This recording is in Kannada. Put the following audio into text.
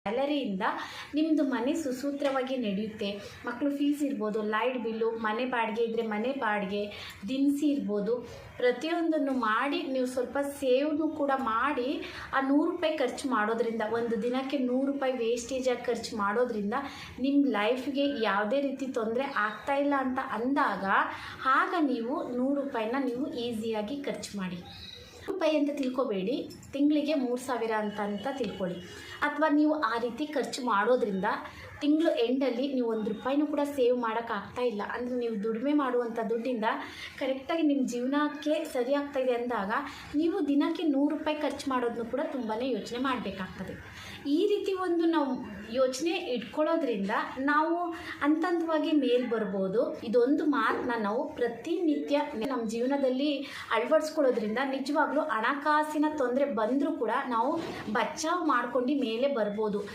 ಸ್ಯಾಲರಿಯಿಂದ ನಿಮ್ಮದು ಮನೆ ಸುಸೂತ್ರವಾಗಿ ನಡೆಯುತ್ತೆ. ಮಕ್ಕಳು ಫೀಸ್ ಇರ್ಬೋದು, ಲೈಟ್ ಬಿಲ್ಲು, ಮನೆ ಬಾಡಿಗೆ ಇದ್ದರೆ ಮನೆ ಬಾಡಿಗೆ, ದಿನಸಿ ಇರ್ಬೋದು, ಪ್ರತಿಯೊಂದನ್ನು ಮಾಡಿ ನೀವು ಸ್ವಲ್ಪ ಸೇವ್ನು ಕೂಡ ಮಾಡಿ ಆ 100 ರೂಪಾಯಿ ಖರ್ಚು ಮಾಡೋದ್ರಿಂದ, ಒಂದು ದಿನಕ್ಕೆ 100 ರೂಪಾಯಿ ವೇಸ್ಟೇಜಾಗಿ ಖರ್ಚು ಮಾಡೋದ್ರಿಂದ ನಿಮ್ಮ ಲೈಫ್ಗೆ ಯಾವುದೇ ರೀತಿ ತೊಂದರೆ ಆಗ್ತಾಯಿಲ್ಲ ಅಂತ ಅಂದಾಗ ಆಗ ನೀವು 100 ರೂಪಾಯಿನ ನೀವು ಈಸಿಯಾಗಿ ಖರ್ಚು ಮಾಡಿ. ರೂಪಾಯಿ ಅಂತ ತಿಳ್ಕೊಬೇಡಿ, ತಿಂಗಳಿಗೆ 3000 ಅಂತ ತಿಳ್ಕೊಳ್ಳಿ. ಅಥವಾ ನೀವು ಆ ರೀತಿ ಖರ್ಚು ಮಾಡೋದ್ರಿಂದ ತಿಂಗಳು ಎಂಡಲ್ಲಿ ನೀವು 1 ರೂಪಾಯಿನೂ ಕೂಡ ಸೇವ್ ಮಾಡೋಕ್ಕಾಗ್ತಾ ಇಲ್ಲ ಅಂದರೆ ನೀವು ದುಡಿಮೆ ಮಾಡುವಂಥ ದುಡ್ಡಿಂದ ಕರೆಕ್ಟಾಗಿ ನಿಮ್ಮ ಜೀವನಕ್ಕೆ ಸರಿ ಆಗ್ತಾಯಿದೆ ಅಂದಾಗ ನೀವು ದಿನಕ್ಕೆ 100 ರೂಪಾಯಿ ಖರ್ಚು ಮಾಡೋದನ್ನು ಕೂಡ ತುಂಬಾ ಯೋಚನೆ ಮಾಡಬೇಕಾಗ್ತದೆ. ಈ ರೀತಿ ಒಂದು ನಾವು ಯೋಚನೆ ಇಟ್ಕೊಳ್ಳೋದ್ರಿಂದ ನಾವು ಹಂತವಾಗಿ ಮೇಲೆ ಬರ್ಬೋದು. ಇದೊಂದು ಮಾತನ್ನ ನಾವು ಪ್ರತಿನಿತ್ಯ ನಮ್ಮ ಜೀವನದಲ್ಲಿ ಅಳವಡಿಸ್ಕೊಳ್ಳೋದ್ರಿಂದ ನಿಜವಾಗ್ಲೂ ಹಣಕಾಸಿನ ತೊಂದರೆ ಬಂದರೂ ಕೂಡ ನಾವು ಬಚಾವ್ ಮಾಡ್ಕೊಂಡು ಮೇಲೆ ಬರ್ಬೋದು.